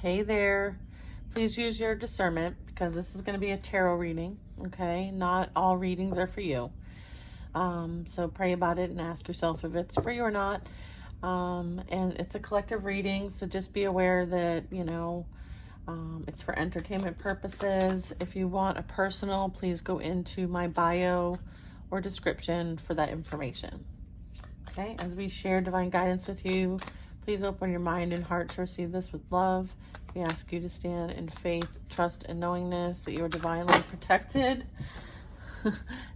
Hey there. Please use your discernment because this is going to be a tarot reading, okay? Not all readings are for you. So pray about it and ask yourself if it's for you or not. And it's a collective reading, so just be aware that, it's for entertainment purposes. If you want a personal, please go into my bio or description for that information. Okay, as we share divine guidance with you, please open your mind and heart to receive this with love. We ask you to stand in faith, trust, and knowingness that you are divinely protected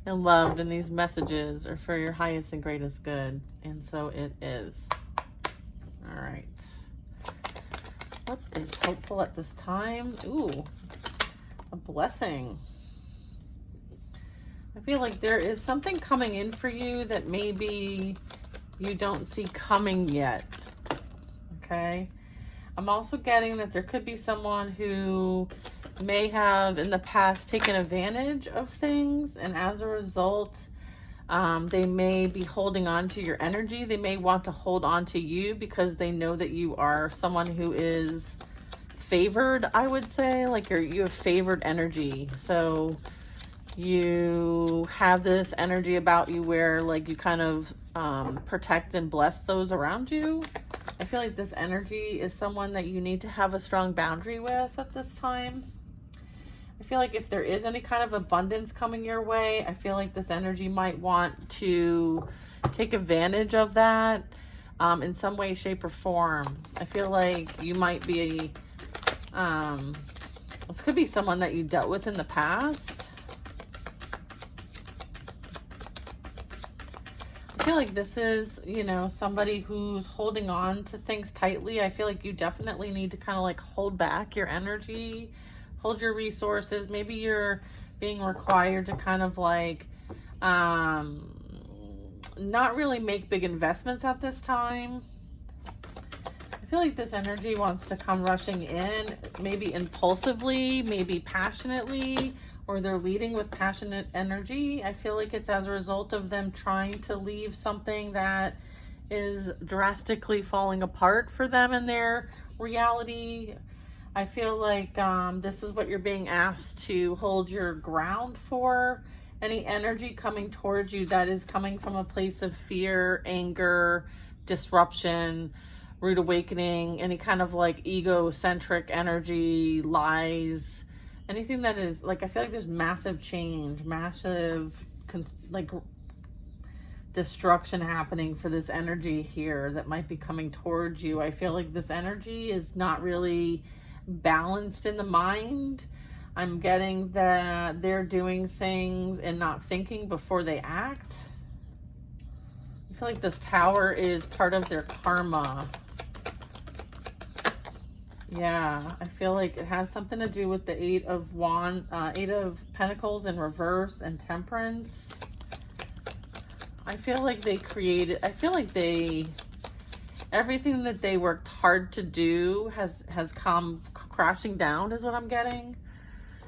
and loved, and these messages are for your highest and greatest good. And so it is. All right. What is hopeful at this time? Ooh, a blessing. I feel like there is something coming in for you that maybe you don't see coming yet. Okay. I'm also getting that there could be someone who may have in the past taken advantage of things, and as a result, they may be holding on to your energy. They may want to hold on to you because they know that you are someone who is favored, I would say. Like you have favored energy. So you have this energy about you where like you kind of protect and bless those around you. I feel like this energy is someone that you need to have a strong boundary with at this time. I feel like if there is any kind of abundance coming your way, I feel like this energy might want to take advantage of that in some way, shape, or form. I feel like you might be, this could be someone that you dealt with in the past. I feel like this is, somebody who's holding on to things tightly. I feel like you definitely need to kind of like hold back your energy, hold your resources. Maybe you're being required to kind of like not really make big investments at this time. I feel like this energy wants to come rushing in, maybe impulsively, maybe passionately, or they're leading with passionate energy. I feel like it's as a result of them trying to leave something that is drastically falling apart for them in their reality. I feel like this is what you're being asked to hold your ground for. Any energy coming towards you that is coming from a place of fear, anger, disruption, rude awakening, any kind of like egocentric energy, lies, anything that is like, I feel like there's massive change, massive like destruction happening for this energy here that might be coming towards you. I feel like this energy is not really balanced in the mind. I'm getting that they're doing things and not thinking before they act. I feel like this Tower is part of their karma. Yeah, I feel like it has something to do with the Eight of Pentacles in reverse and Temperance. I feel like everything that they worked hard to do has come crashing down, is what I'm getting.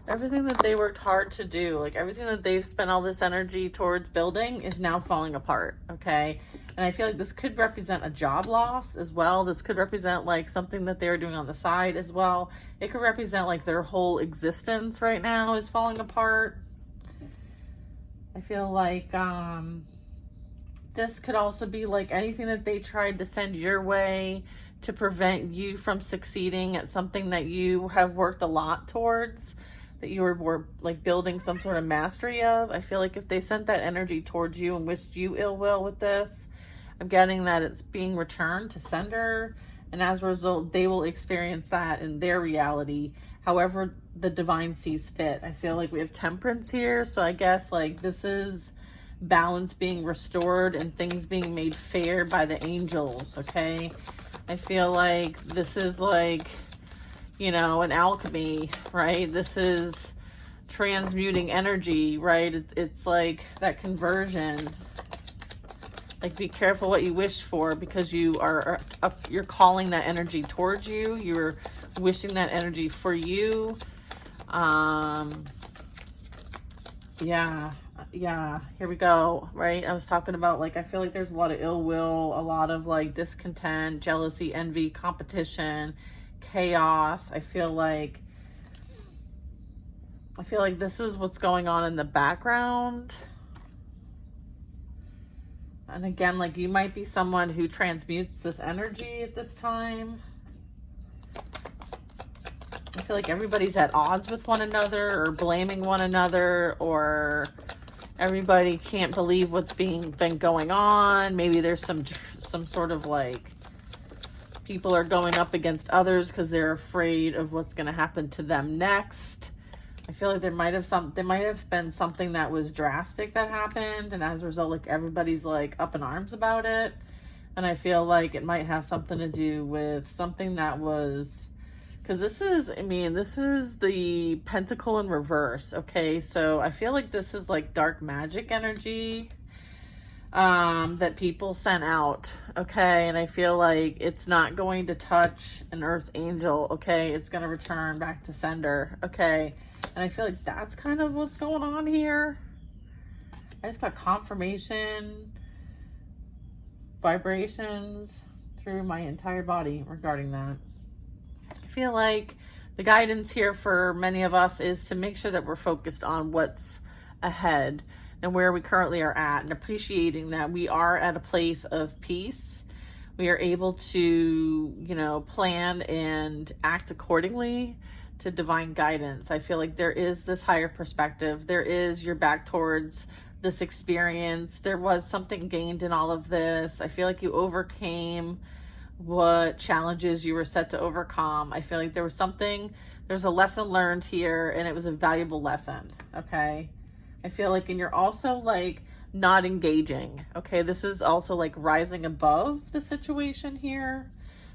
Everything that they worked hard to do, like everything that they've spent all this energy towards building is now falling apart, okay? And I feel like this could represent a job loss as well. This could represent like something that they're doing on the side as well. It could represent like their whole existence right now is falling apart. I feel like this could also be like anything that they tried to send your way to prevent you from succeeding at something that you have worked a lot towards, that you were like building some sort of mastery of. I feel like if they sent that energy towards you and wished you ill will with this, I'm getting that it's being returned to sender, and as a result, they will experience that in their reality, however the divine sees fit. I feel like we have Temperance here, so I guess like this is balance being restored and things being made fair by the angels, okay? I feel like this is like, an alchemy, right? This is transmuting energy, right? It's like that conversion. Like, be careful what you wish for, because you're calling that energy towards you. You're wishing that energy for you. Yeah, here we go, right? I was talking about, like, I feel like there's a lot of ill will, a lot of, like, discontent, jealousy, envy, competition, chaos. I feel like this is what's going on in the background. And again, like you might be someone who transmutes this energy at this time. I feel like everybody's at odds with one another or blaming one another, or everybody can't believe what's been going on. Maybe there's some sort of like people are going up against others because they're afraid of what's going to happen to them next. I feel like there might have been something that was drastic that happened, and as a result, like everybody's like up in arms about it. And I feel like it might have something to do with something that was, because this is the Pentacle in reverse. Okay, so I feel like this is like dark magic energy that people sent out. Okay, and I feel like it's not going to touch an earth angel. Okay, it's going to return back to sender. Okay. And I feel like that's kind of what's going on here. I just got confirmation, vibrations through my entire body regarding that. I feel like the guidance here for many of us is to make sure that we're focused on what's ahead and where we currently are at, and appreciating that we are at a place of peace. We are able to, plan and act accordingly to divine guidance. I feel like there is this higher perspective. There is, you're back towards this experience. There was something gained in all of this. I feel like you overcame what challenges you were set to overcome. I feel like there's a lesson learned here, and it was a valuable lesson. Okay. I feel like, and you're also like not engaging. Okay. This is also like rising above the situation here,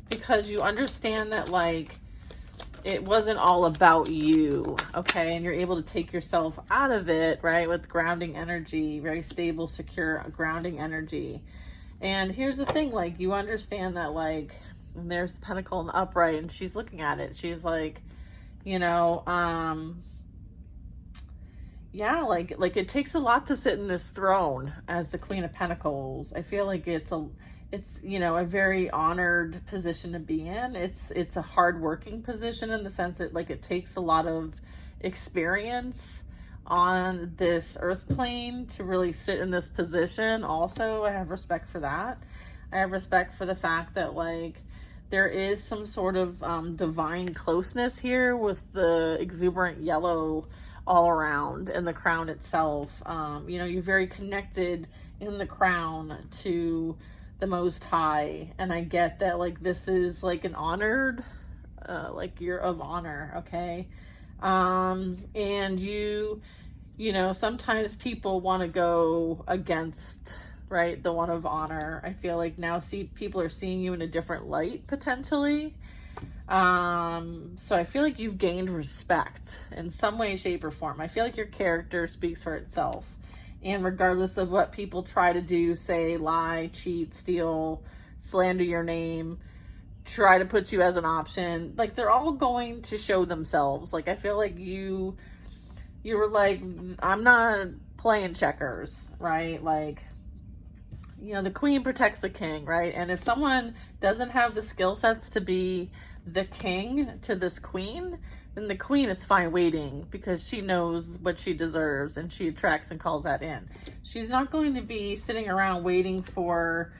because you understand that like, it wasn't all about you, okay? And you're able to take yourself out of it, right? With grounding energy, very stable, secure grounding energy. And here's the thing, like, you understand that, like, and there's the Pentacle in the upright, and she's looking at it. She's like, yeah, like it takes a lot to sit in this throne as the Queen of Pentacles. I feel like it's a very honored position to be in. It's a hard-working position in the sense that like it takes a lot of experience on this earth plane to really sit in this position. Also, I have respect for that. I have respect for the fact that like there is some sort of divine closeness here with the exuberant yellow all around and the crown itself. You're very connected in the crown to the Most High, and I get that like this is like an honored like you're of honor, okay? And sometimes people want to go against, right, the one of honor. I feel like now people are seeing you in a different light potentially. So I feel like you've gained respect in some way, shape, or form. I feel like your character speaks for itself. And regardless of what people try to do, say, lie, cheat, steal, slander your name, try to put you as an option, like they're all going to show themselves. Like I feel like you were like, I'm not playing checkers, right? Like, the queen protects the king, right? And if someone doesn't have the skill sets to be the king to this queen, then the queen is fine waiting, because she knows what she deserves and she attracts and calls that in. She's not going to be sitting around waiting for,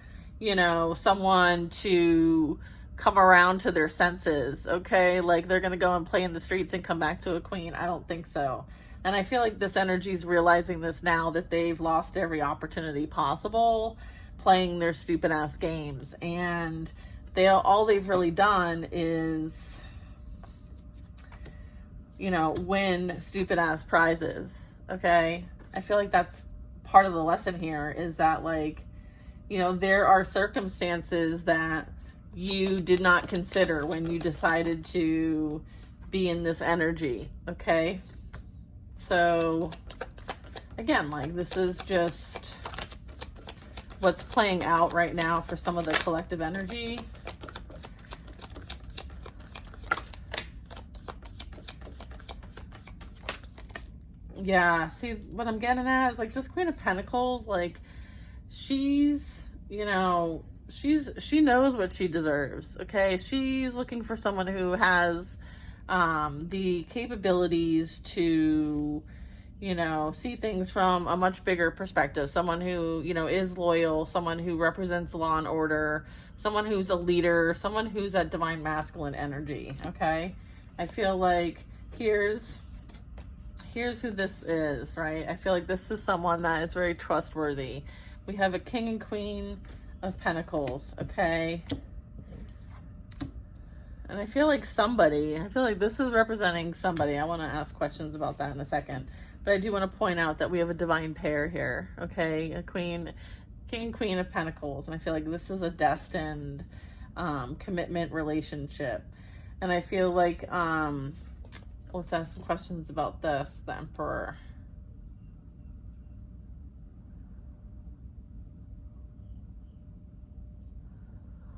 someone to come around to their senses, okay? Like they're going to go and play in the streets and come back to a queen. I don't think so. And I feel like this energy is realizing this now, that they've lost every opportunity possible playing their stupid ass games. And all they've really done is, win stupid ass prizes. Okay. I feel like that's part of the lesson here, is that like, there are circumstances that you did not consider when you decided to be in this energy. Okay. So again, like this is just what's playing out right now for some of the collective energy. Yeah, see what I'm getting at is like this Queen of Pentacles, like she's, she knows what she deserves. Okay, she's looking for someone who has the capabilities to, you know, see things from a much bigger perspective. Someone who, you know, is loyal, someone who represents law and order, someone who's a leader, someone who's that divine masculine energy. Okay, I feel like here's who this is, right? I feel like this is someone that is very trustworthy. We have a King and Queen of Pentacles, okay? And I feel like this is representing somebody. I want to ask questions about that in a second. But I do want to point out that we have a divine pair here, okay? A King and Queen of Pentacles. And I feel like this is a destined commitment relationship. And I feel like, let's ask some questions about this, the Emperor.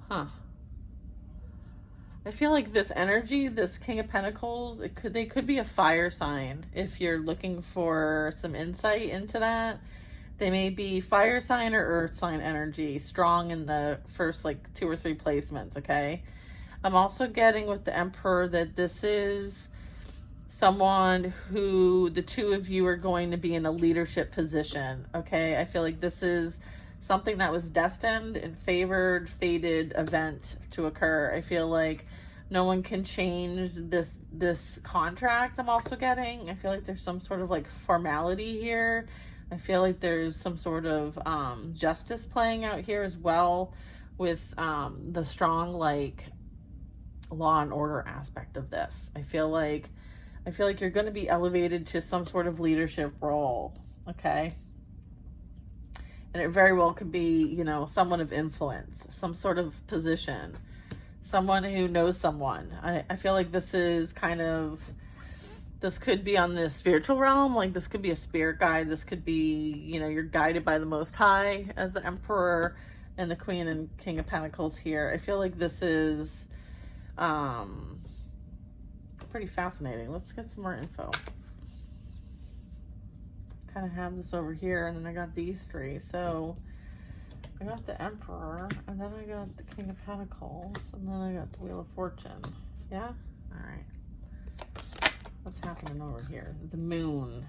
Huh. I feel like this energy, this King of Pentacles, they could be a fire sign. If you're looking for some insight into that, they may be fire sign or earth sign energy, strong in the first like 2 or 3 placements, okay? I'm also getting with the Emperor that this is someone who the two of you are going to be in a leadership position, okay? I feel like this is something that was destined and favored, fated event to occur. I feel like no one can change this contract. I'm also getting, I feel like there's some sort of like formality here. I feel like there's some sort of justice playing out here as well, with the strong like law and order aspect of this. I feel like you're going to be elevated to some sort of leadership role, okay? And it very well could be, you know, someone of influence, some sort of position, someone who knows someone. I feel like this is kind of, this could be on the spiritual realm. Like this could be a spirit guide. This could be, you know, you're guided by the Most High as the Emperor and the Queen and King of Pentacles here. I feel like this is pretty fascinating. Let's get some more info. Kind of have this over here, and then I got these 3. So I got the Emperor, and then I got the King of Pentacles, and then I got the Wheel of Fortune. Yeah? All right. What's happening over here? The Moon.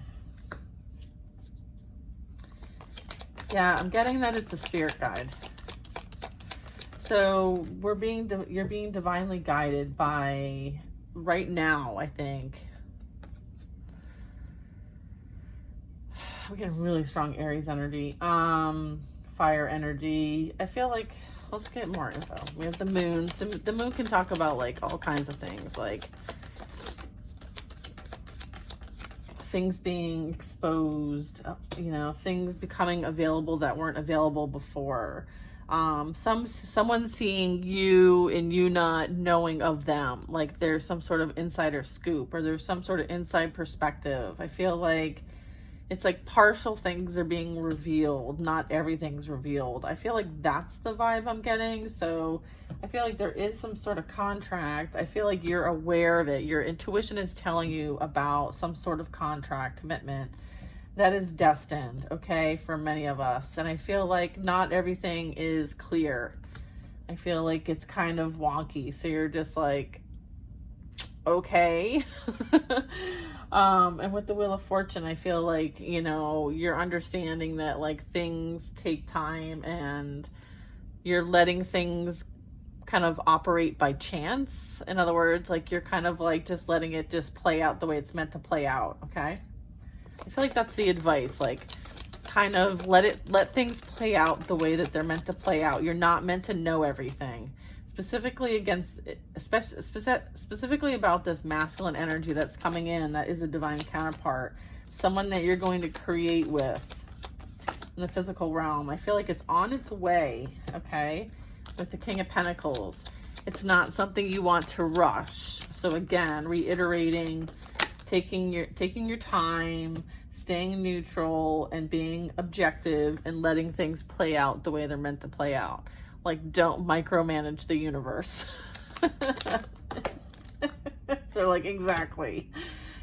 Yeah, I'm getting that it's a spirit guide. So you're being divinely guided by, right now, I think. We get really strong Aries energy, fire energy. I feel like, let's get more info. We have the Moon. So the Moon can talk about like all kinds of things, like things being exposed, you know, things becoming available that weren't available before. Someone seeing you and you not knowing of them, like there's some sort of insider scoop or there's some sort of inside perspective. I feel like it's like partial things are being revealed, not everything's revealed. I feel like that's the vibe I'm getting. So I feel like there is some sort of contract. I feel like you're aware of it. Your intuition is telling you about some sort of contract, commitment that is destined, okay, for many of us. And I feel like not everything is clear. I feel like it's kind of wonky. So you're just like, okay. And with the Wheel of Fortune, I feel like, you know, you're understanding that like things take time and you're letting things kind of operate by chance. In other words, like you're kind of like just letting it just play out the way it's meant to play out. Okay. I feel like that's the advice, like kind of let things play out the way that they're meant to play out. You're not meant to know everything. Specifically about this masculine energy that's coming in, that is a divine counterpart, someone that you're going to create with in the physical realm. I feel like it's on its way, okay, with the King of Pentacles. It's not something you want to rush. So again, reiterating, taking your time, staying neutral and being objective and letting things play out the way they're meant to play out. Like, don't micromanage the universe. They're like, exactly.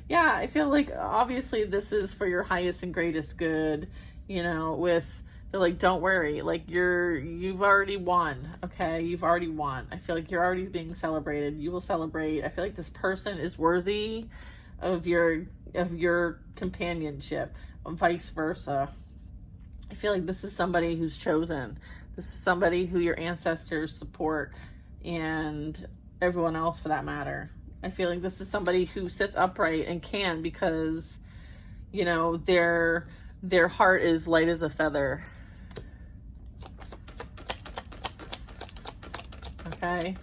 Yeah, I feel like obviously this is for your highest and greatest good, you know, with They're like, don't worry, like you've already won, okay? You've already won. I feel like you're already being celebrated. You will celebrate. I feel like this person is worthy of your companionship, vice versa. I feel like this is somebody who's chosen. This is somebody who your ancestors support, and everyone else for that matter. I feel like this is somebody who sits upright and can, because, you know, their heart is light as a feather. Okay.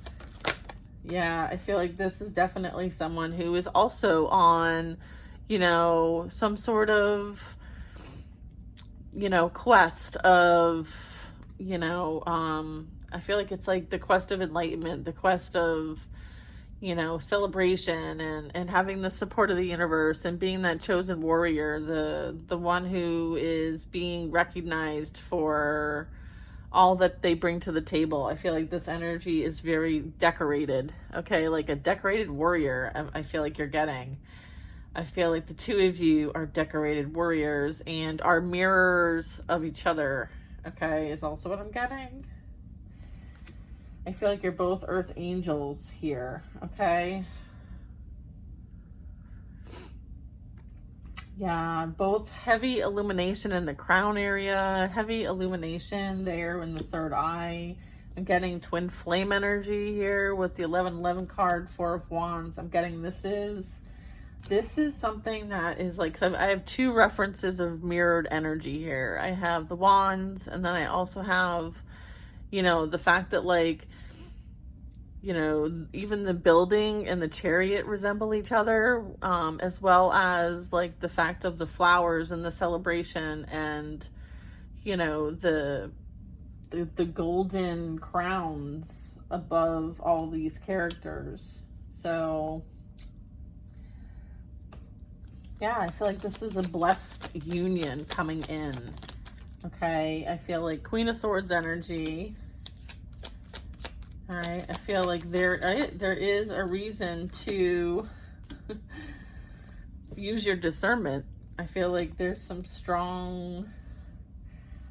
Yeah, I feel like this is definitely someone who is also on, you know, some sort of, you know, quest of, you know, I feel like it's like the quest of enlightenment, the quest of, you know, celebration, and having the support of the universe, and being that chosen warrior, the one who is being recognized for all that they bring to the table. I feel like this energy is very decorated, okay? Like a decorated warrior, I feel like you're getting. I feel like the two of you are decorated warriors and are mirrors of each other, okay, is also what I'm getting. I feel like you're both earth angels here, okay? Yeah, both heavy illumination in the crown area, heavy illumination there in the third eye. I'm getting twin flame energy here with the 1111 card, Four of Wands. I'm getting this is something that is like, I have two references of mirrored energy here. I have the wands, and then I also have, you know, the fact that, like, you know, even the building and the chariot resemble each other, as well as like the fact of the flowers and the celebration, and, you know, the golden crowns above all these characters. So yeah, I feel like this is a blessed union coming in. Okay, I feel like Queen of Swords energy. All right, I feel like there is a reason to use your discernment. I feel like there's some strong,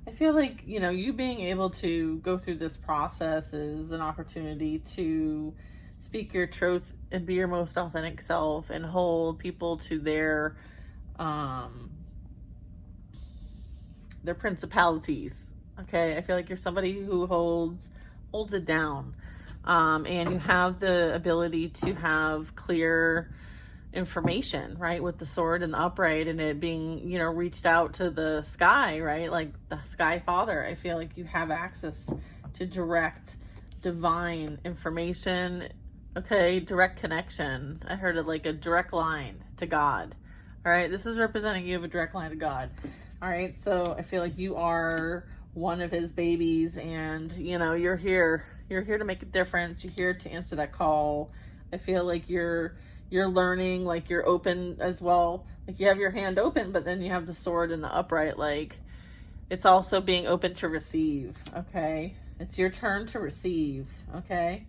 I feel like, you know, you being able to go through this process is an opportunity to speak your truth and be your most authentic self, and hold people to their principalities. Okay, I feel like you're somebody who holds it down. And you have the ability to have clear information, right? With the sword and the upright, and it being, you know, reached out to the sky, right? Like the Sky Father. I feel like you have access to direct divine information. Okay, direct connection. I heard it like a direct line to God. All right, this is representing you have a direct line to God. All right, so I feel like you are one of his babies, and, you know, you're here to make a difference. You're here to answer that call. I feel like you're learning, like you're open as well. Like you have your hand open, but then you have the sword and the upright. Like it's also being open to receive. Okay, it's your turn to receive. Okay.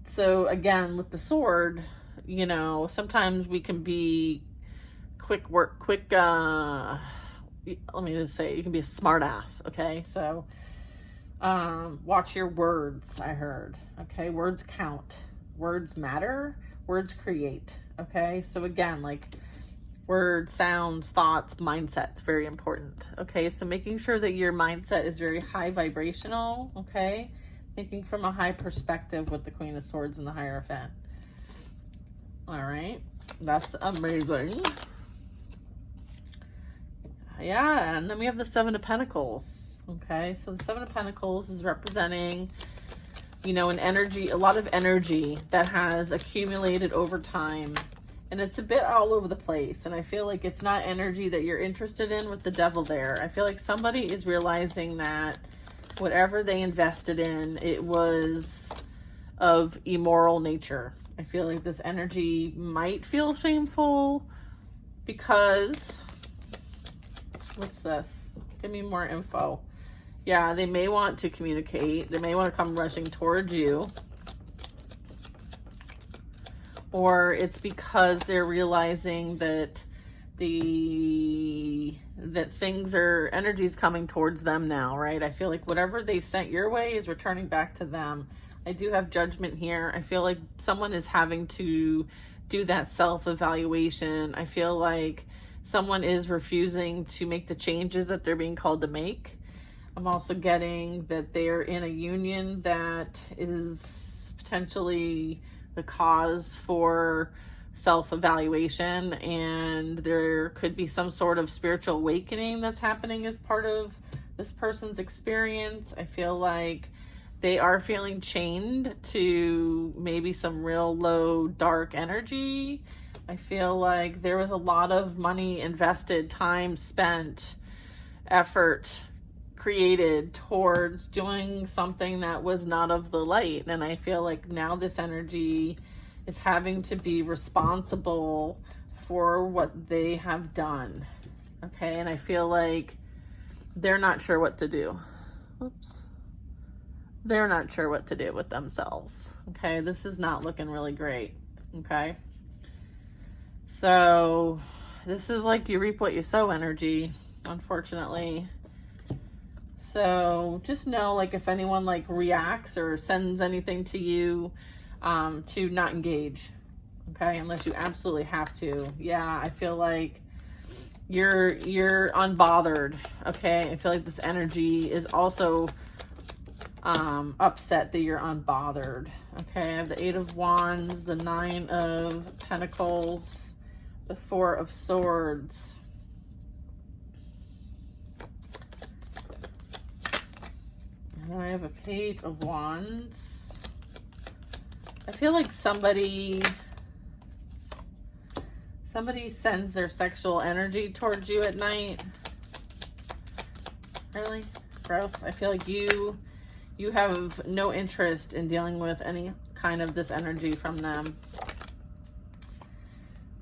So again, with the sword, you know, sometimes we can be quick, let me just say, you can be a smart ass. Okay, so watch your words. I heard. Okay, words count, words matter, words create. Okay, so again, like words, sounds, thoughts, mindset's very important. Okay, so making sure that your mindset is very high vibrational. Okay, thinking from a high perspective with the Queen of Swords and the Hierophant. All right, that's amazing. Yeah, and then we have the Seven of Pentacles. Okay, so the Seven of Pentacles is representing, you know, an energy, a lot of energy that has accumulated over time. And it's a bit all over the place. And I feel like it's not energy that you're interested in with the Devil there. I feel like somebody is realizing that whatever they invested in, it was of immoral nature. I feel like this energy might feel shameful because... what's this? Give me more info. Yeah, they may want to communicate. They may want to come rushing towards you. Or it's because they're realizing that the that energy's coming towards them now, right? I feel like whatever they sent your way is returning back to them. I do have Judgment here. I feel like someone is having to do that self-evaluation. I feel like someone is refusing to make the changes that they're being called to make. I'm also getting that they're in a union that is potentially the cause for self-evaluation, and there could be some sort of spiritual awakening that's happening as part of this person's experience. I feel like they are feeling chained to maybe some real low, dark energy. I feel like there was a lot of money invested, time spent, effort created towards doing something that was not of the light. And I feel like now this energy is having to be responsible for what they have done. Okay, and I feel like they're not sure what to do. Oops. They're not sure what to do with themselves. Okay, this is not looking really great. Okay, so this is like you reap what you sow energy, unfortunately. So just know, like, if anyone like reacts or sends anything to you, to not engage, okay, unless you absolutely have to. Yeah, I feel like you're unbothered. Okay, I feel like this energy is also upset that you're unbothered. Okay, I have the 8 of Wands, the 9 of Pentacles, the 4 of Swords. And then I have a Page of Wands. I feel like somebody sends their sexual energy towards you at night. Really? Gross. I feel like you have no interest in dealing with any kind of this energy from them.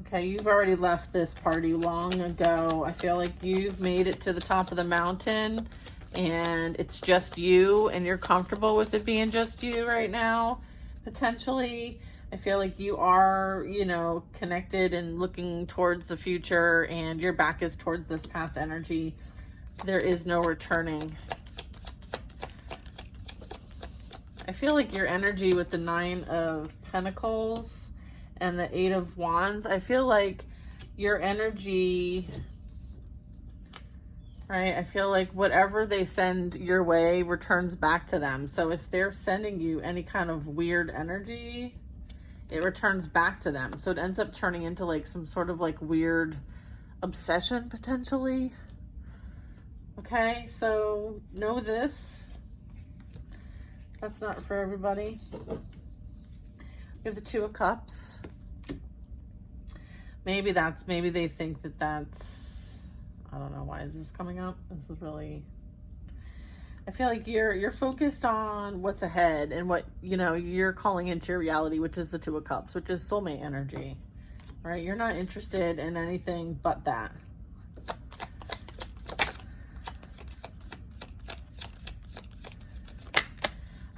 Okay, you've already left this party long ago. I feel like you've made it to the top of the mountain and it's just you, and you're comfortable with it being just you right now. Potentially, I feel like you are, connected and looking towards the future, and your back is towards this past energy. There is no returning. I feel like your energy with the 9 of Pentacles and the 8 of Wands, I feel like your energy, right? I feel like whatever they send your way returns back to them. So if they're sending you any kind of weird energy, it returns back to them. So it ends up turning into like some sort of like weird obsession potentially. Okay, so know this. That's not for everybody. We have the 2 of Cups. Maybe they think that that's, I don't know, why is this coming up? This is really, I feel like you're focused on what's ahead and what, you're calling into your reality, which is the 2 of Cups, which is soulmate energy, right? You're not interested in anything but that.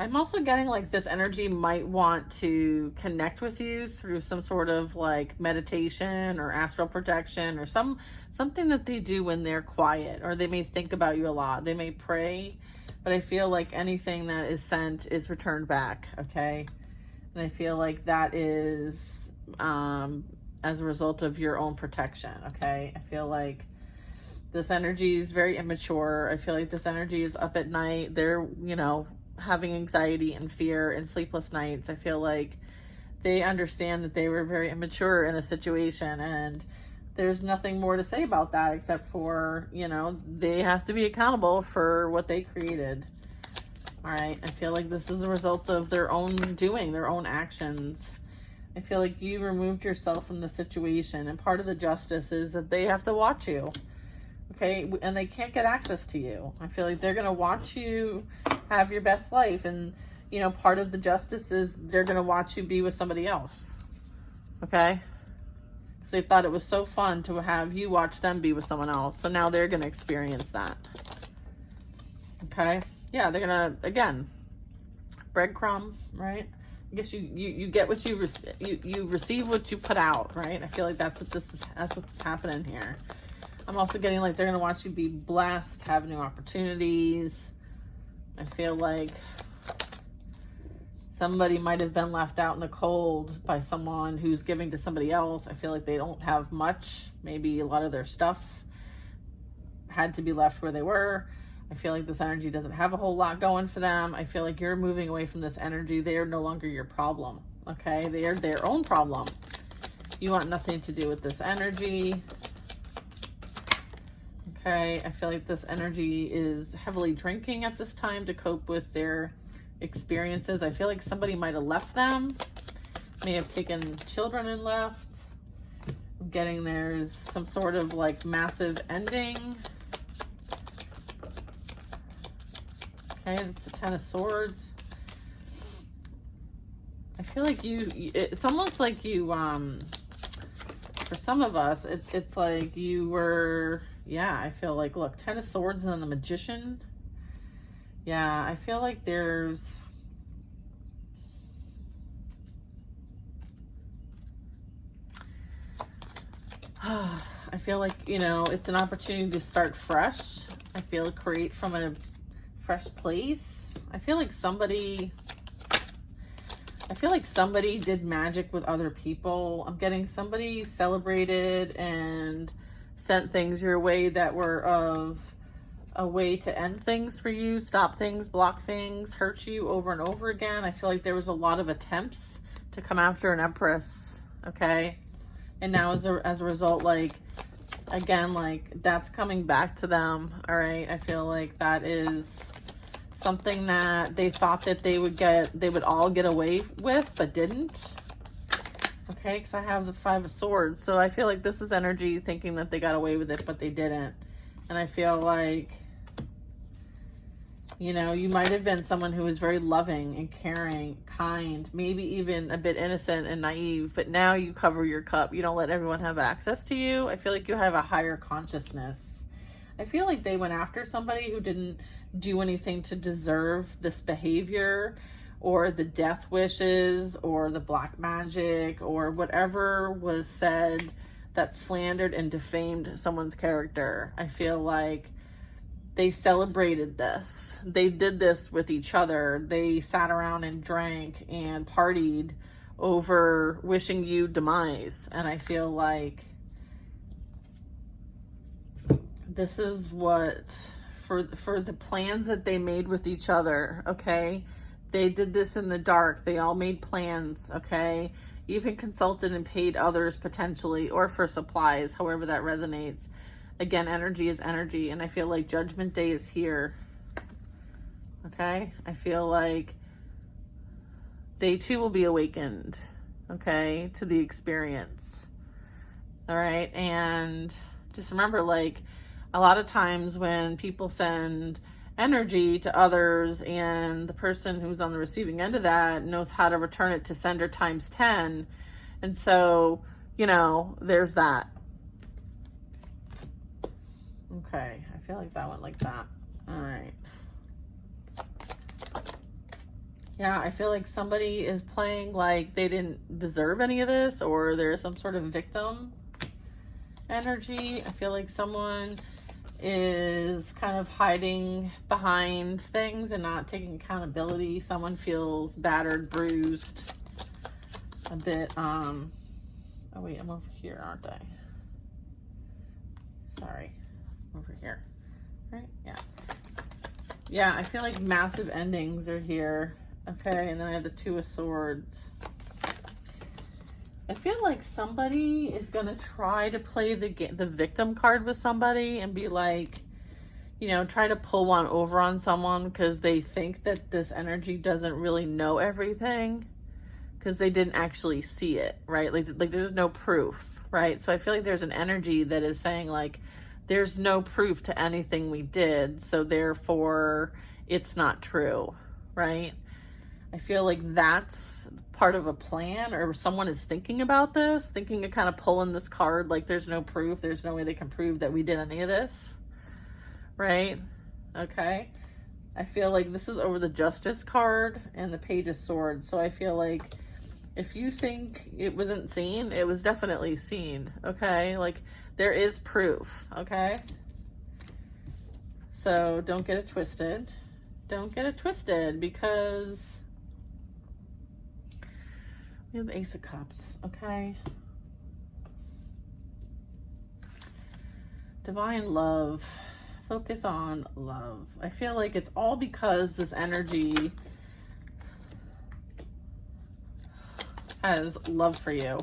I'm also getting like this energy might want to connect with you through some sort of like meditation or astral projection or something that they do when they're quiet, or they may think about you a lot. They may pray, but I feel like anything that is sent is returned back, okay? And I feel like that is as a result of your own protection, okay? I feel like this energy is very immature. I feel like this energy is up at night. They're, having anxiety and fear and sleepless nights. I feel like they understand that they were very immature in a situation, and there's nothing more to say about that except for, they have to be accountable for what they created. All right. I feel like this is a result of their own doing, their own actions. I feel like you removed yourself from the situation, and part of the justice is that they have to watch you. Okay, and they can't get access to you. I feel like they're going to watch you have your best life, and part of the justice is they're going to watch you be with somebody else. Okay, because they thought it was so fun to have you watch them be with someone else, so now they're going to experience that. Okay, yeah, they're going to, again, breadcrumb, right? I guess you get what you receive what you put out, right? I feel like that's what's happening here. I'm also getting like they're going to want you to be blessed, have new opportunities. I feel like somebody might have been left out in the cold by someone who's giving to somebody else. I feel like they don't have much. Maybe a lot of their stuff had to be left where they were. I feel like this energy doesn't have a whole lot going for them. I feel like you're moving away from this energy. They are no longer your problem, okay? They are their own problem. You want nothing to do with this energy. Okay, I feel like this energy is heavily drinking at this time to cope with their experiences. I feel like somebody might have left them, may have taken children and left. I'm getting there's some sort of like massive ending. Okay, it's the Ten of Swords. I feel like it's almost like you, for some of us, it's like you were, yeah, I feel like, look, Ten of Swords and then the Magician. Yeah, I feel like there's, I feel like, you know, it's an opportunity to start fresh. I feel create from a fresh place. I feel like somebody did magic with other people. I'm getting somebody celebrated and sent things your way that were of a way to end things for you, stop things, block things, hurt you over and over again. I feel like there was a lot of attempts to come after an Empress, okay? And now as a result, like, again, like, that's coming back to them, all right? I feel like that is something that they thought that they would all get away with, but didn't. Okay, because I have the Five of Swords. So I feel like this is energy thinking that they got away with it, but they didn't. And I feel like, you know, you might have been someone who was very loving and caring, kind, maybe even a bit innocent and naive, but now you cover your cup. You don't let everyone have access to you. I feel like you have a higher consciousness. I feel like they went after somebody who didn't do anything to deserve this behavior or the death wishes or the black magic or whatever was said that slandered and defamed someone's character. I feel like they celebrated this. They did this with each other. They sat around and drank and partied over wishing you demise. And I feel like this is what, for the plans that they made with each other, okay? They did this in the dark. They all made plans, okay? Even consulted and paid others potentially, or for supplies, however that resonates. Again, energy is energy, and I feel like Judgment Day is here, okay? I feel like they too will be awakened, okay, to the experience, all right? And just remember, like, a lot of times when people send energy to others and the person who's on the receiving end of that knows how to return it to sender times 10. And so, you know, there's that. Okay, I feel like that went like that. All right. Yeah, I feel like somebody is playing like they didn't deserve any of this, or there's some sort of victim energy. I feel like someone is kind of hiding behind things and not taking accountability. Someone feels battered, bruised, a bit, oh wait, I'm over here, aren't I? Sorry, over here, right? Yeah. Yeah, I feel like massive endings are here. Okay, and then I have the Two of Swords. I feel like somebody is going to try to play the victim card with somebody and be like, you know, try to pull one over on someone because they think that this energy doesn't really know everything because they didn't actually see it, right? Like there's no proof, right? So I feel like there's an energy that is saying like, there's no proof to anything we did, so therefore it's not true, right? I feel like that's part of a plan, or someone is thinking about this, thinking of kind of pulling this card like there's no proof, there's no way they can prove that we did any of this, right? Okay. I feel like this is over the Justice card and the Page of Swords. So I feel like If you think it wasn't seen, it was definitely seen, okay? Like, there is proof, okay? So don't get it twisted. Don't get it twisted, because we have the Ace of Cups, okay? Divine love. Focus on love. I feel like it's all because this energy has love for you.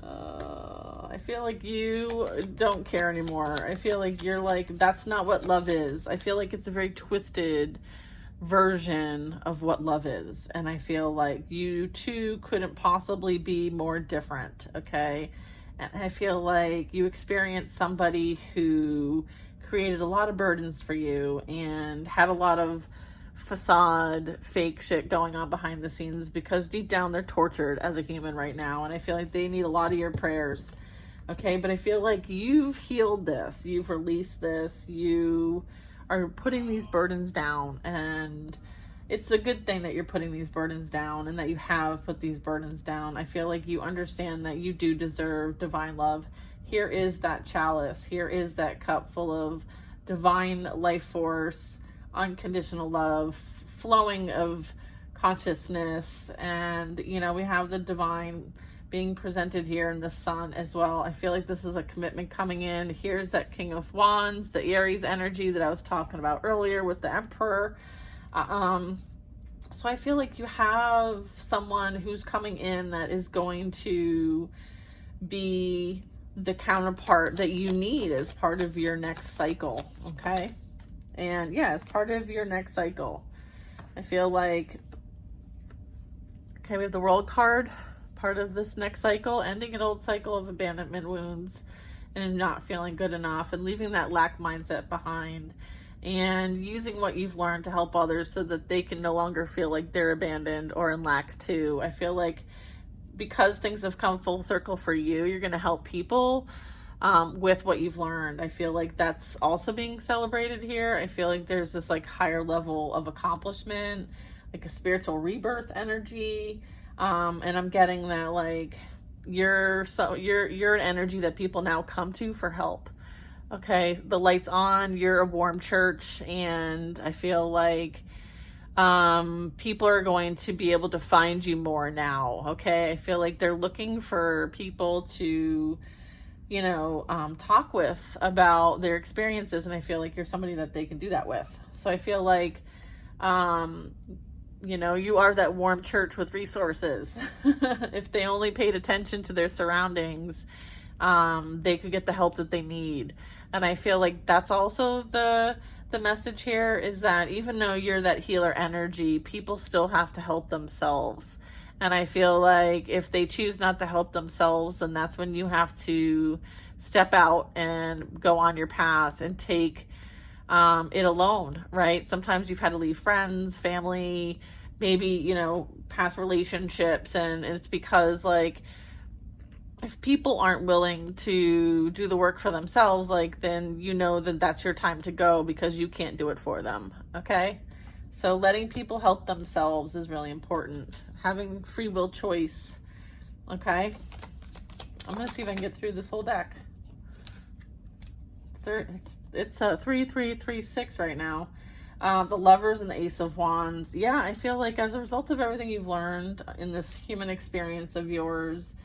I feel like you don't care anymore. I feel like you're like, that's not what love is. I feel like it's a very twisted version of what love is. And I feel like you two couldn't possibly be more different, okay? And I feel like you experienced somebody who created a lot of burdens for you and had a lot of facade, fake shit going on behind the scenes, because deep down they're tortured as a human right now. And I feel like they need a lot of your prayers, okay? But I feel like you've healed this. You've released this. You are putting these burdens down, and it's a good thing that you're putting these burdens down and that you have put these burdens down. I feel like you understand that you do deserve divine love. Here is that chalice. Here is that cup full of divine life force, unconditional love, flowing of consciousness. And, you know, we have the divine being presented here in the sun as well. I feel like this is a commitment coming in. Here's that King of Wands, the Aries energy that I was talking about earlier with the Emperor. So I feel like you have someone who's coming in that is going to be the counterpart that you need as part of your next cycle, okay? And yeah, as part of your next cycle. I feel like, okay, we have the World card, part of this next cycle, ending an old cycle of abandonment wounds and not feeling good enough and leaving that lack mindset behind, and using what you've learned to help others so that they can no longer feel like they're abandoned or in lack too. I feel like because things have come full circle for you, you're going to help people with what you've learned. I feel like that's also being celebrated here. I feel like there's this like higher level of accomplishment, like a spiritual rebirth energy. And I'm getting that like you're an energy that people now come to for help. Okay, the light's on, you're a warm church, and I feel like people are going to be able to find you more now. Okay, I feel like they're looking for people to, you know, talk with about their experiences, and I feel like you're somebody that they can do that with. So I feel like you know, you are that warm church with resources. If they only paid attention to their surroundings, they could get the help that they need. And I feel like that's also the message here, is that even though you're that healer energy, people still have to help themselves. And I feel like if they choose not to help themselves, then that's when you have to step out and go on your path and take it alone, right? Sometimes you've had to leave friends, family, maybe, you know, past relationships, and it's because like if people aren't willing to do the work for themselves, like then you know that that's your time to go, because you can't do it for them, okay? So letting people help themselves is really important. Having free will choice, okay? I'm gonna see if I can get through this whole deck. It's a 3-3-3-6 right now. The Lovers and the Ace of Wands. Yeah, I feel like as a result of everything you've learned in this human experience of yours,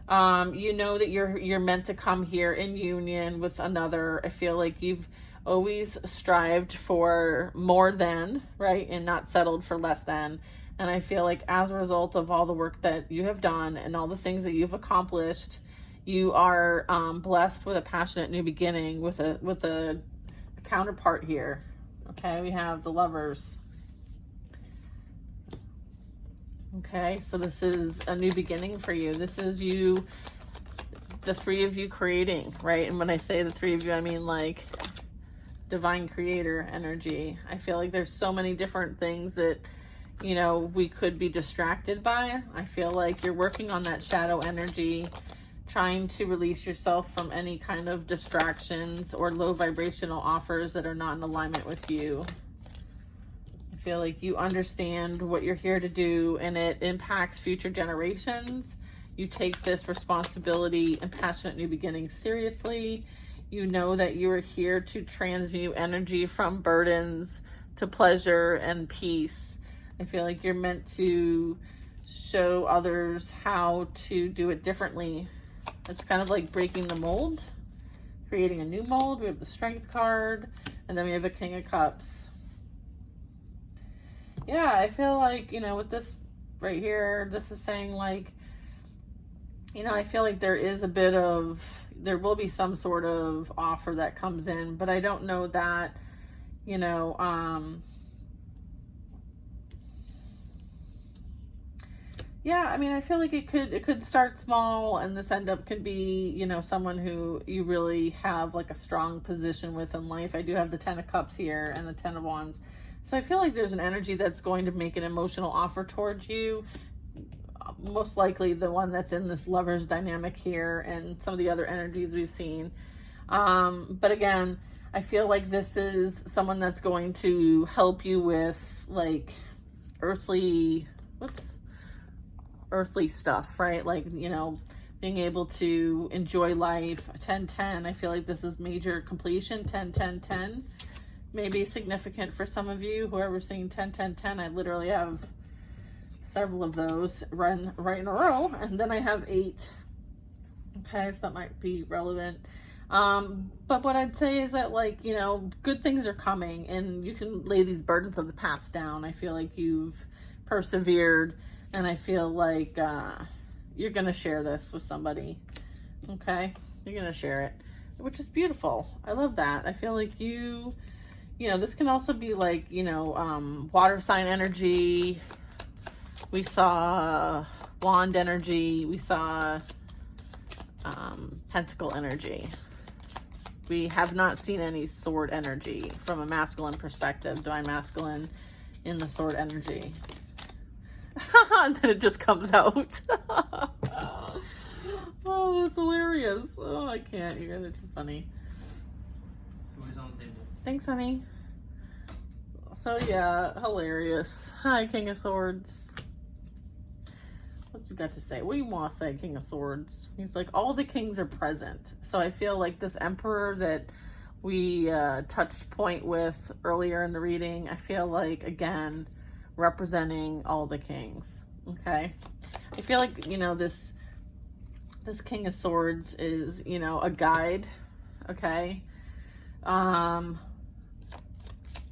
you know that you're meant to come here in union with another. I feel like you've always strived for more than, right, and not settled for less than. And I feel like as a result of all the work that you have done and all the things that you've accomplished, you are blessed with a passionate new beginning with a counterpart here. Okay, we have the Lovers. Okay, so this is a new beginning for you. This is you, the three of you creating, right? And when I say the three of you, I mean like divine creator energy. I feel like there's so many different things that, you know, we could be distracted by. I feel like you're working on that shadow energy, trying to release yourself from any kind of distractions or low vibrational offers that are not in alignment with you. I feel like you understand what you're here to do and it impacts future generations. You take this responsibility and passionate new beginnings seriously. You know that you are here to transmute energy from burdens to pleasure and peace. I feel like you're meant to show others how to do it differently. It's kind of like breaking the mold, creating a new mold. We have the Strength card, and then we have a King of Cups. Yeah, I feel like, you know, with this right here, this is saying like, you know, I feel like there will be some sort of offer that comes in, but I don't know that, you know, yeah, I mean, I feel like it could start small, and this could be, you know, someone who you really have like a strong position with in life. I do have the 10 of Cups here and the 10 of Wands. So I feel like there's an energy that's going to make an emotional offer towards you. Most likely the one that's in this Lovers dynamic here and some of the other energies we've seen. But again, I feel like this is someone that's going to help you with like earthly stuff, right? Like, you know, being able to enjoy life. 10-10, I feel like this is major completion. 10-10-10 may be significant for some of you. Whoever's saying 10-10-10, I literally have several of those run right in a row, and then I have 8. Okay, so that might be relevant. But what I'd say is that, like, you know, good things are coming, and you can lay these burdens of the past down. I feel like you've persevered, and I feel like you're going to share this with somebody. Okay? You're going to share it, which is beautiful. I love that. I feel like you know, this can also be like, you know, water sign energy. We saw wand energy. We saw pentacle energy. We have not seen any sword energy from a masculine perspective. Divine masculine in the sword energy. And then it just comes out. Oh, that's hilarious. Oh, I can't. You guys are too funny. Thanks, honey. So yeah, hilarious. Hi, King of Swords. What you got to say? What do you want to say, King of Swords? He's like, all the kings are present. So I feel like this Emperor that we touched point with earlier in the reading, I feel like, again, representing all the kings. Okay? I feel like, you know, this King of Swords is, you know, a guide. Okay?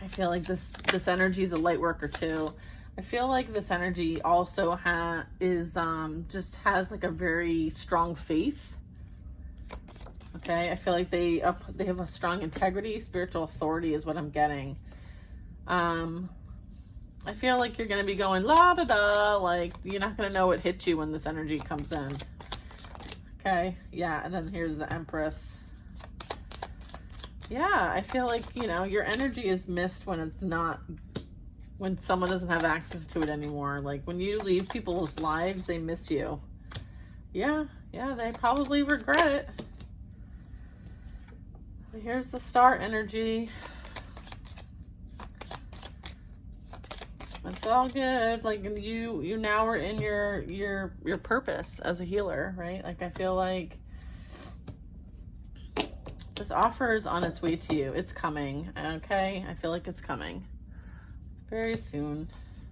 I feel like this energy is a light worker too. I feel like this energy also just has like a very strong faith. Okay, I feel like they have a strong integrity, spiritual authority is what I'm getting. I feel like you're gonna be going la da da, like you're not gonna know what hit you when this energy comes in. Okay, yeah, and then here's the Empress. Yeah, I feel like, you know, your energy is missed when someone doesn't have access to it anymore. Like when you leave people's lives, they miss you. Yeah, they probably regret it. Here's the Star energy. It's all good. Like you now are in your purpose as a healer, right? Like I feel like this offer is on its way to you. It's coming, okay? I feel like it's coming very soon.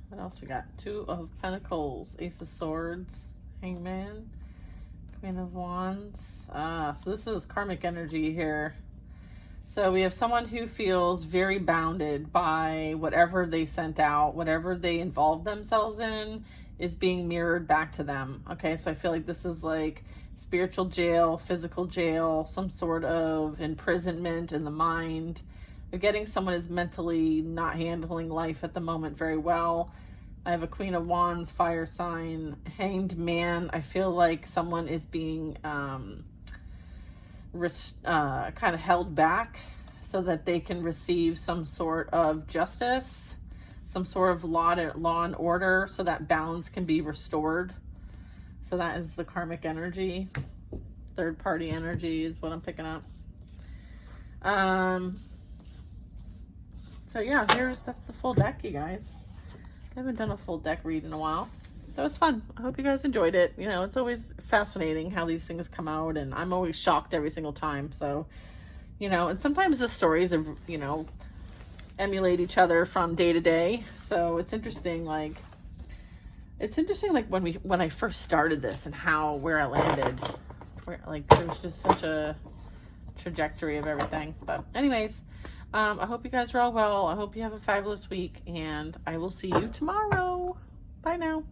What else we got? 2 of Pentacles, Ace of Swords, Hangman, Queen of Wands. So this is karmic energy here. So we have someone who feels very bounded by whatever they sent out, whatever they involved themselves in is being mirrored back to them. Okay, so I feel like this is like spiritual jail, physical jail, some sort of imprisonment in the mind. You're getting someone is mentally not handling life at the moment very well. I have a Queen of Wands, fire sign, Hanged Man. I feel like someone is being kind of held back so that they can receive some sort of justice, some sort of law and order, so that balance can be restored. So that is the karmic energy. Third party energy is what I'm picking up. So yeah, that's the full deck, you guys. I haven't done a full deck read in a while. That was fun. I hope you guys enjoyed it. You know, it's always fascinating how these things come out, and I'm always shocked every single time. So, you know, and sometimes the stories of, you know, emulate each other from day to day. So it's interesting, like when I first started this and where I landed. Like there's just such a trajectory of everything. But anyways, I hope you guys are all well. I hope you have a fabulous week, and I will see you tomorrow. Bye now.